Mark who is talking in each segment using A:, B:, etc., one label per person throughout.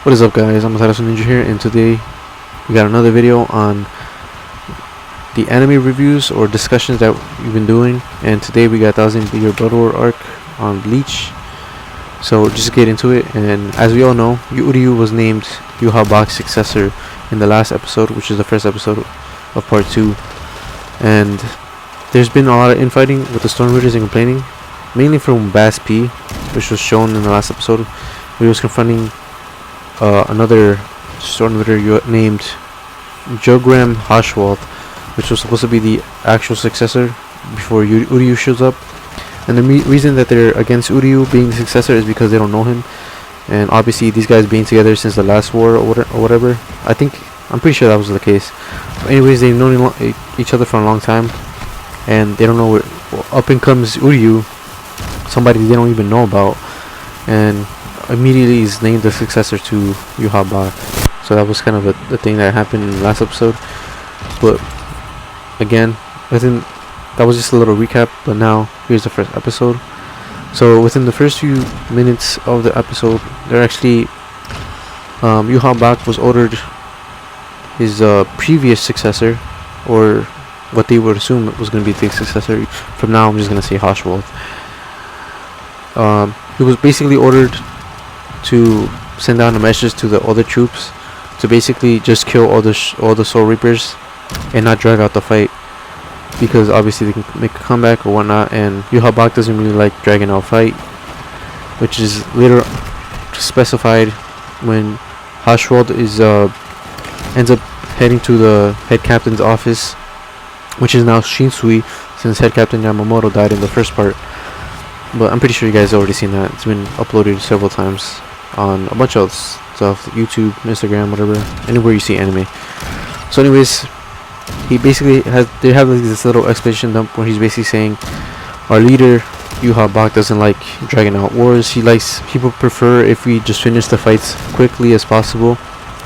A: What is up, guys? I'm AmaterasuNinja here, and today we got another video on the anime reviews or discussions that we've been doing. And today we got 1000 Year Blood War arc on Bleach. So just get into it. And as we all know, Uryu was named Yhwach's successor in the last episode, which is the first episode of part 2. And there's been a lot of infighting with the Storm Raiders and complaining, mainly from Bass P, which was shown in the last episode. He was confronting another Storm Raider named Jogram Hashwald, which was supposed to be the actual successor before Uryu shows up. And the reason that they're against Uryu being the successor is because they don't know him. And obviously these guys being together since the last war or whatever. I'm pretty sure that was the case. But anyways, they've known each other for a long time, and they don't know up in comes Uryu, somebody they don't even know about, and immediately is named the successor to Yhwach. So that was kind of the thing that happened in the last episode. But again, that was just a little recap. But now here's the first episode. So within the first few minutes of the episode, they're actually Yhwach was ordered his previous successor, or what they would assume was going to be the successor. From now, I'm just going to say Hashwald. He was basically ordered to send down a message to the other troops to basically just kill all the Soul Reapers and not drag out the fight, because obviously they can make a comeback or whatnot, and Yhwach doesn't really like dragging out fight, which is later specified when Hashwald ends up heading to the head captain's office, which is now Shinsui, since head captain Yamamoto died in the first part. But I'm pretty sure you guys already seen that. It's been uploaded several times on a bunch of stuff, YouTube, Instagram, whatever, anywhere you see anime. So anyways, they have like this little explanation dump where he's basically saying our leader Yhwach doesn't like dragging out wars. People prefer if we just finish the fights quickly as possible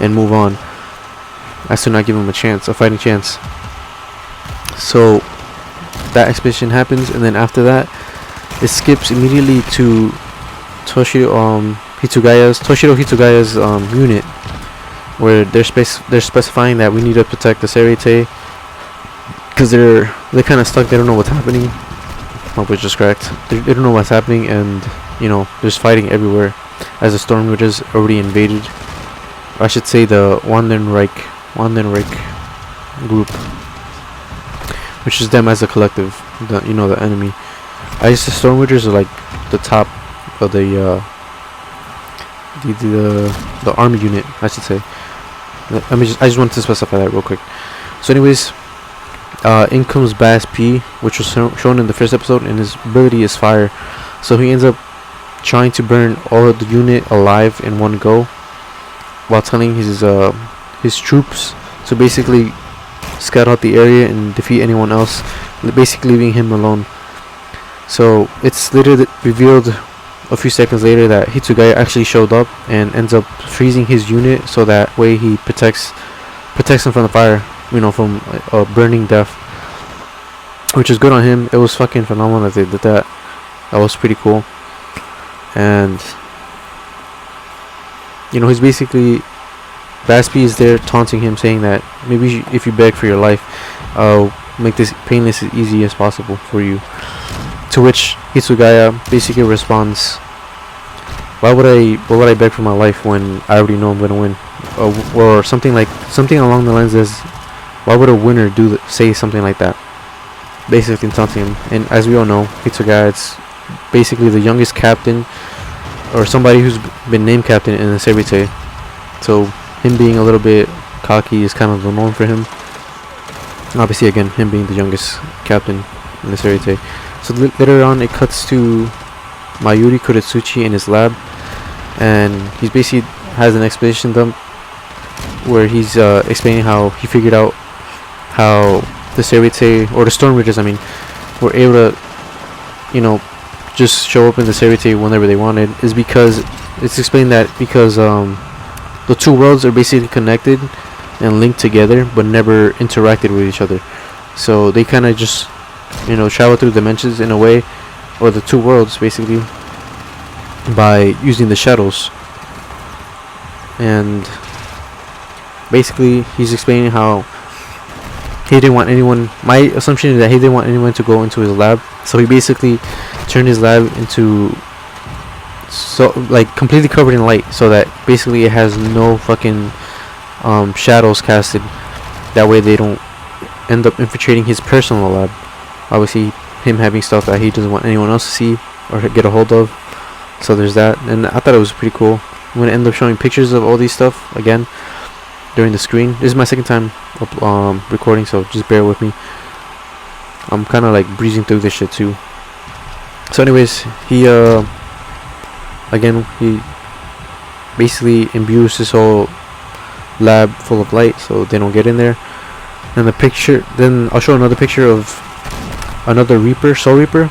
A: and move on, as to not give him a fighting chance. So that expedition happens, and then after that it skips immediately to Toshiro Hitugaya's unit, where they're specifying that we need to protect the Serite, because they're kind of stuck. They don't know what's happening. Hope it's just correct. They don't know what's happening, and there's fighting everywhere, as the Storm Raiders already invaded. I should say the Wandenreich group, which is them as a collective, the enemy. I guess the Storm Raiders are like the top of the army unit, I should say. I just wanted to specify that real quick. So anyways, in comes Bass P, which was shown in the first episode, and his ability is fire. So he ends up trying to burn all of the unit alive in one go, while telling his troops to basically scout out the area and defeat anyone else, basically leaving him alone. So it's later revealed a few seconds later that Hitsugaya actually showed up and ends up freezing his unit, so that way he protects him from the fire, from burning death, which is good on him. It was fucking phenomenal that they did that. That was pretty cool. And he's basically, Baspi is there taunting him, saying that maybe if you beg for your life, I'll make this painless as easy as possible for you. To which Hitsugaya basically responds, why would I beg for my life when I already know I'm gonna win? Or something along the lines as, why would a winner say something like that? Basically taunting him. And as we all know, Hitsugaya is basically the youngest captain, or somebody who's been named captain in the Serite. So him being a little bit cocky is kind of the norm for him. And obviously, again, him being the youngest captain in the Serite. So later on, it cuts to Mayuri Kuretsuchi in his lab, and he's basically has an explanation dump where he's explaining how he figured out how the Serite, or the Storm Raiders, were able to, just show up in the Serite whenever they wanted. Is because it's explained that because the two worlds are basically connected and linked together, but never interacted with each other. So they kind of just travel through dimensions in a way, or the two worlds basically, by using the shadows. and basically he's explaining how he didn't want anyone. My assumption is that he didn't want anyone to go into his lab, so he basically turned his lab into like completely covered in light, so that basically it has no fucking shadows casted. That way they don't end up infiltrating his personal lab. Obviously, him having stuff that he doesn't want anyone else to see or get a hold of. So there's that, and I thought it was pretty cool. I'm gonna end up showing pictures of all these stuff again during the screen. This is my second time recording, so just bear with me. I'm kind of like breezing through this shit too. So anyways, he basically imbues this whole lab full of light so they don't get in there. And the picture, then I'll show another picture of another Reaper, Soul Reaper,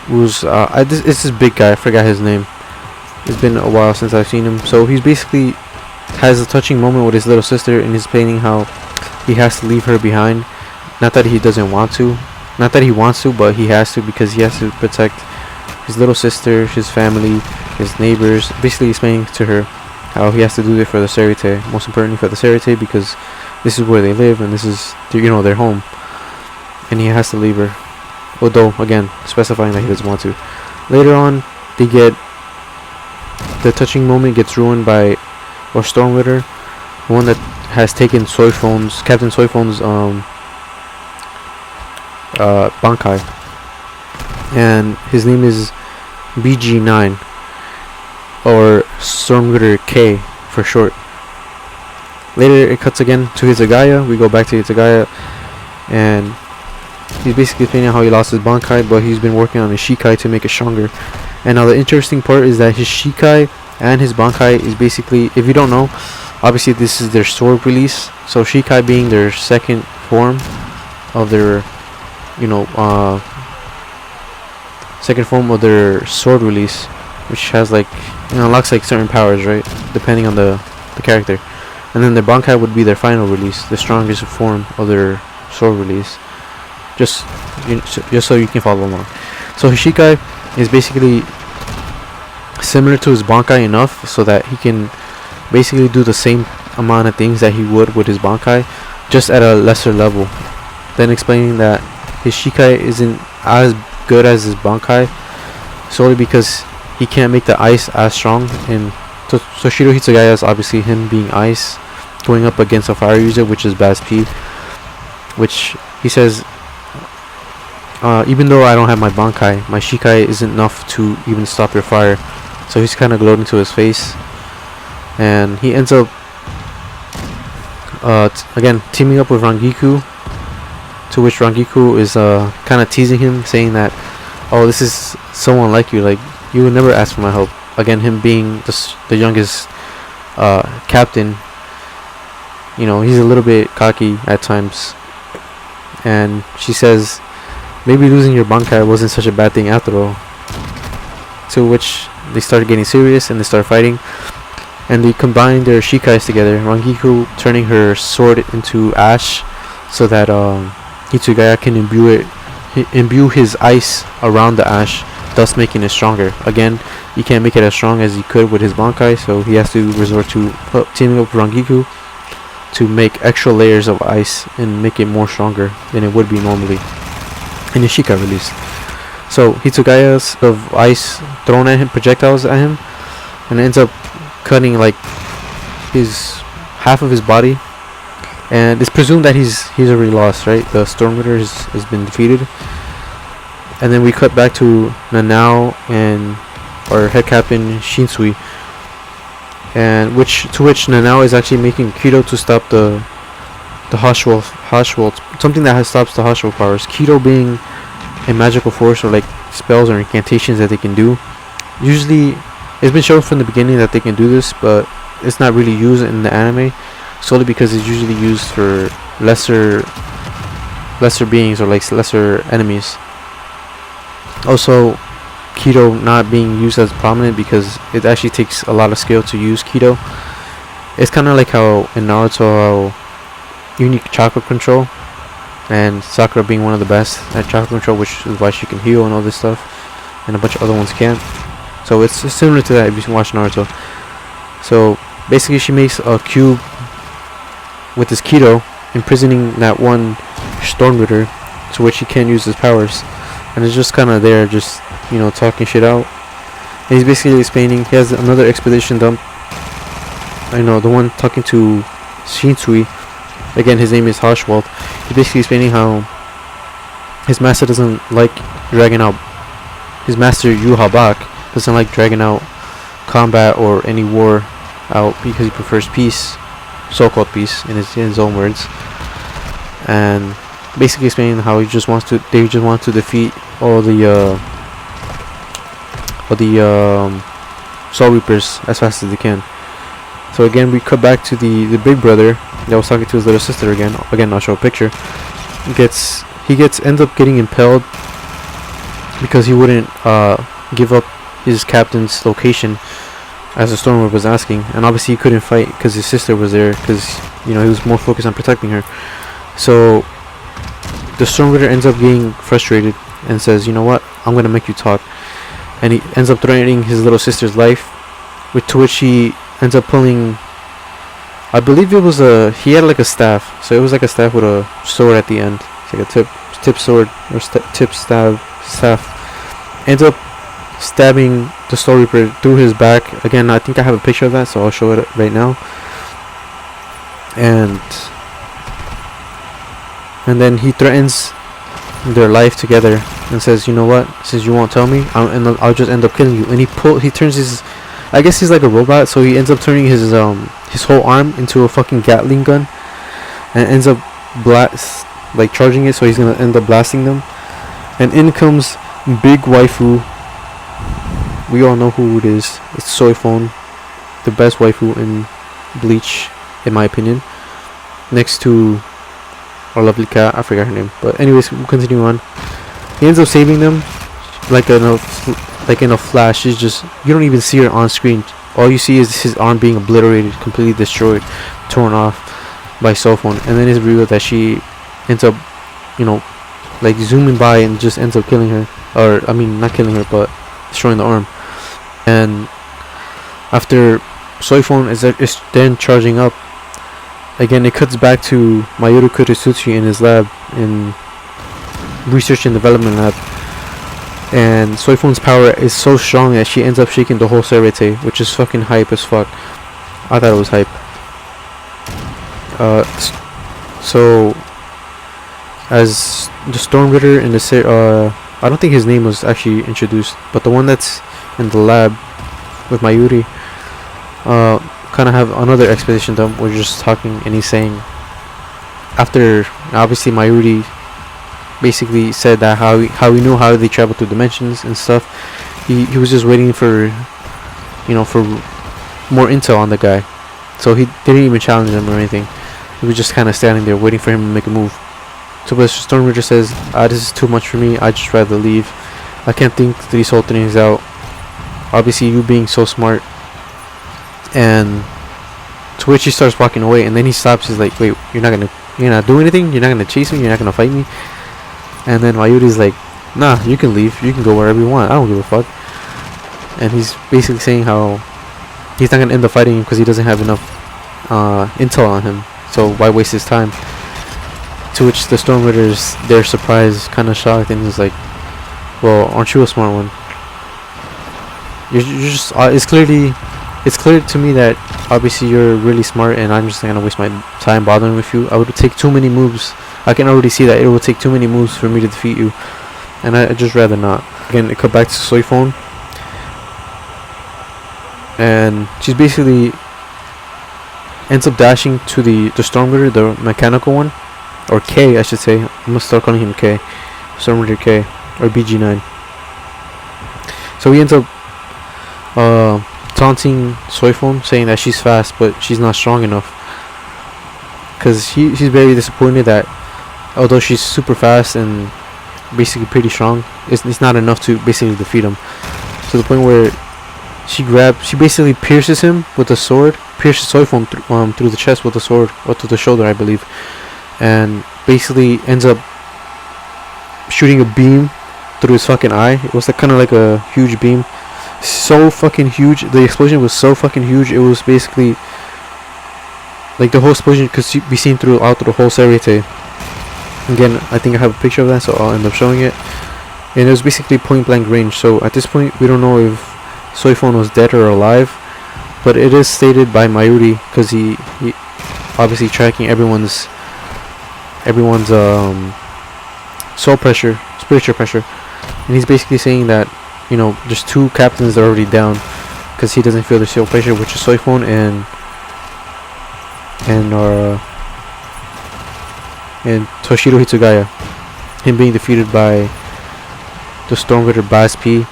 A: who's it's this big guy. I forgot his name. It's been a while since I've seen him. So he's basically has a touching moment with his little sister, and he's explaining how he has to leave her behind. Not that he doesn't want to, not that he wants to, but he has to, because he has to protect his little sister, his family, his neighbors. Basically explaining to her how he has to do it for the Serite, most importantly for the Serite, because this is where they live and this is their home, and he has to leave her, although again specifying that he doesn't want to. Later on, they get the touching moment gets ruined by Stormwitter, the one that has taken Captain Soyphone's Bankai, and his name is BG9, or Stormwitter K for short. Later it cuts again to Hitsugaya. We go back to Hitsugaya, and he's basically explaining how he lost his Bankai, but he's been working on his Shikai to make it stronger. And now the interesting part is that his Shikai and his Bankai is basically, if you don't know, obviously this is their sword release. So Shikai being their second form of their sword release, which has like unlocks like certain powers, right, depending on the character. And then their Bankai would be their final release, the strongest form of their sword release. Just so you can follow along. So his Shikai is basically similar to his Bankai enough so that he can basically do the same amount of things that he would with his Bankai, just at a lesser level. Then explaining that his Shikai isn't as good as his Bankai, solely because he can't make the ice as strong. And Toshiro Hitsugaya is obviously him being ice, going up against a fire user, which is Baz P, which he says, even though I don't have my Bankai, my Shikai isn't enough to even stop your fire. So he's kind of gloating to his face, and he ends up again teaming up with Rangiku, to which Rangiku is kind of teasing him, saying that, oh, this is someone like you, like you would never ask for my help. Again, him being the youngest captain, he's a little bit cocky at times. And she says, maybe losing your Bankai wasn't such a bad thing after all. To which they started getting serious and they start fighting, and they combine their Shikais together. Rangiku turning her sword into ash so that Hitsugaya can imbue his ice around the ash, thus making it stronger. Again, he can't make it as strong as he could with his Bankai, so he has to resort to teaming up with Rangiku to make extra layers of ice and make it more stronger than it would be normally in his Shikai release. So Hitsugaya's of ice thrown at him, projectiles at him, and it ends up cutting like half of his body, and it's presumed that he's already lost, right? The Stormwitter has been defeated. And then we cut back to Nanao and our head captain Shinsui, and to which Nanao is actually making Kido to stop the Hashwell, something that stops the Hashwell powers. Kido being a magical force, or like spells or incantations that they can do. Usually it's been shown from the beginning that they can do this, but it's not really used in the anime, solely because it's usually used for lesser beings, or like lesser enemies. Also, Kido not being used as prominent because it actually takes a lot of skill to use Kido. It's kind of like how in Naruto, how you need chakra control, and Sakura being one of the best at chakra control, which is why she can heal and all this stuff, and a bunch of other ones can't. So it's similar to that if you watch Naruto. So basically she makes a cube with this keto, imprisoning that one Stormritter, to which he can't use his powers, and it's just kind of there, just talking shit out. And he's basically explaining he has another expedition dump. I know the one talking to Shinsui. Again, his name is Hoshwald. He's basically explaining how his master doesn't like dragging out. His master Yuhabak doesn't like dragging out combat or any war out because he prefers peace, so-called peace, in his own words. And basically explaining how they just want to defeat all the Soul Reapers as fast as they can. So again, we cut back to the big brother that was talking to his little sister again. Again, I'll show a picture. Ends up getting impaled because he wouldn't give up his captain's location as the Stormlord was asking, and obviously he couldn't fight because his sister was there, because he was more focused on protecting her. So the Stormlord ends up getting frustrated and says, "You know what? I'm gonna make you talk." And he ends up threatening his little sister's life, to which he ends up pulling, I believe it was he had like a staff, so it was like a staff with a sword at the end. It's like a tip sword or tip staff. Ends up stabbing the Soul Reaper through his back. Again, I think I have a picture of that, so I'll show it right now. And then he threatens their life together and says, "You know what? Since you won't tell me, I'll just end up killing you." And he turns his, I guess he's like a robot, so he ends up turning his whole arm into a fucking Gatling gun, and ends up charging it. So he's gonna end up blasting them. And in comes big waifu. We all know who it is. It's Soy Phone, the best waifu in Bleach, in my opinion, next to our lovely cat. I forgot her name, but anyways, we'll continue on. He ends up saving them, like in a flash. She's just, you don't even see her on screen. All you see is his arm being obliterated, completely destroyed, torn off by Soul Phone. And then it's revealed that she ends up, like zooming by and just ends up killing her, or I mean not killing her, but destroying the arm. And after Soy Phone is then charging up, again it cuts back to Mayoru Kuritsuchi in his lab, in research and development lab. And Soy Phone's power is so strong that she ends up shaking the whole Serete, which is fucking hype as fuck. I thought it was hype. So as the Stormritter in the I don't think his name was actually introduced, but the one that's in the lab with Mayuri kind of have another expedition dump. We're just talking, and he's saying, after obviously Mayuri basically said that how he knew how they travel through dimensions and stuff, he was just waiting for for more intel on the guy, so he didn't even challenge him or anything. He was just kind of standing there waiting for him to make a move. So but Stormritter says, "This is too much for me. I'd just rather leave. I can't think these whole things out. Obviously you being so smart." And to which he starts walking away, and then he stops. He's like, "Wait, you're not doing anything? You're not gonna chase me? You're not gonna fight me?" And then Mayuri's like, "Nah, you can leave. You can go wherever you want. I don't give a fuck." And he's basically saying how he's not gonna end up fighting him because he doesn't have enough intel on him. So why waste his time? To which the Stormritters, they're surprised, kind of shocked, and he's like, "Well, aren't you a smart one? You're just it's clear to me that obviously you're really smart, and I'm just not gonna waste my time bothering with you. I would take too many moves. I can already see that it will take too many moves for me to defeat you, and I'd just rather not." Again, it cut back to Soy Phone, and she's basically ends up dashing to the Stormritter, the mechanical one, or K, I should say. I'm gonna start calling him K, Stormritter K, or BG9. So he ends up taunting Soy Phone, saying that she's fast but she's not strong enough, because he's very disappointed that although she's super fast and basically pretty strong, it's not enough to basically defeat him, to the point where she basically pierces him with a sword, pierces Soy Phone through the chest with a sword, or through the shoulder I believe, and basically ends up shooting a beam through his fucking eye. It was like kind of like a huge beam, so fucking huge. The explosion was so fucking huge, it was basically like the whole explosion could be seen throughout the whole Seriete. Again, I think I have a picture of that, so I'll end up showing it. And it was basically point blank range. So at this point, we don't know if Soifon was dead or alive, but it is stated by Mayuri, because he obviously tracking everyone's soul pressure, spiritual pressure, and he's basically saying that, you know, there's 2 captains that are already down because he doesn't feel the soul pressure, which is Soifon and Toshiro Hitsugaya. Him being defeated by the Stormrider Blast P,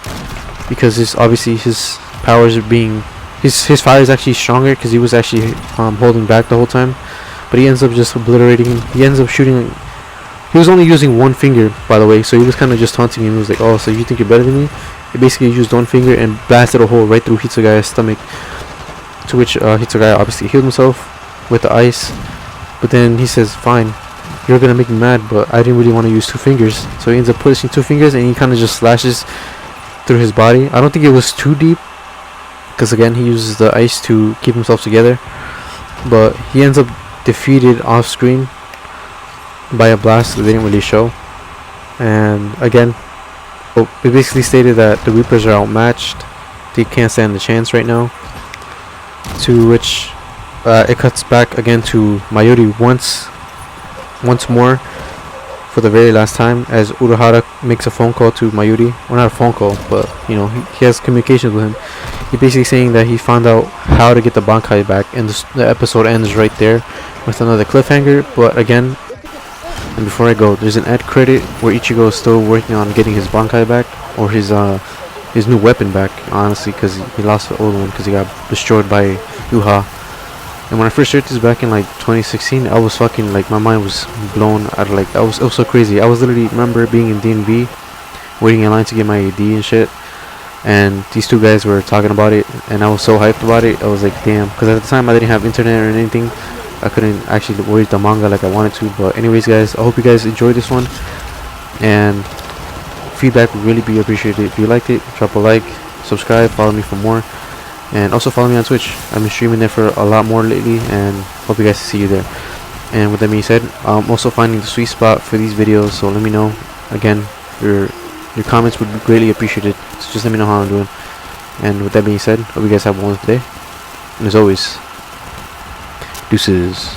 A: because obviously his powers are being his fire is actually stronger, because he was actually holding back the whole time, but he ends up just obliterating him. He ends up shooting. He was only using 1 finger, by the way, so he was kind of just taunting him. He was like, "Oh, so you think you're better than me?" He basically used 1 finger and blasted a hole right through Hitsugaya's stomach, to which Hitsugaya obviously healed himself with the ice. But then he says, "Fine, you're gonna make me mad, but I didn't really want to use 2 fingers." So he ends up pushing 2 fingers, and he kind of just slashes through his body. I don't think it was too deep, because again, he uses the ice to keep himself together. But he ends up defeated off screen by a blast that they didn't really show. And again, it basically stated that the Reapers are outmatched. They can't stand the chance right now. To which it cuts back again to Mayuri once more for the very last time, as Urahara makes a phone call to Mayuri. Well, not a phone call, but you know, he has communications with him. He's basically saying that he found out how to get the Bankai back, and the episode ends right there with another cliffhanger. But again, and before I go, there's an ad credit where Ichigo is still working on getting his Bankai back, or his new weapon back, honestly, because he lost the old one because he got destroyed by Yuha. And when I first started this back in like 2016, I was fucking like, my mind was blown out of, like, it was so crazy. I was literally, remember being in DNB, waiting in line to get my AD and shit, and these 2 guys were talking about it, and I was so hyped about it. I was like, damn, because at the time I didn't have internet or anything. I couldn't actually read the manga like I wanted to. But anyways, guys, I hope you guys enjoyed this one, and feedback would really be appreciated. If you liked it, drop a like, subscribe, follow me for more, and also follow me on Twitch. I've been streaming there for a lot more lately, and hope you guys see you there. And with that being said, I'm also finding the sweet spot for these videos, so let me know. Again, your comments would be greatly appreciated, so just let me know how I'm doing. And with that being said, hope you guys have a wonderful day, and as always, deuces.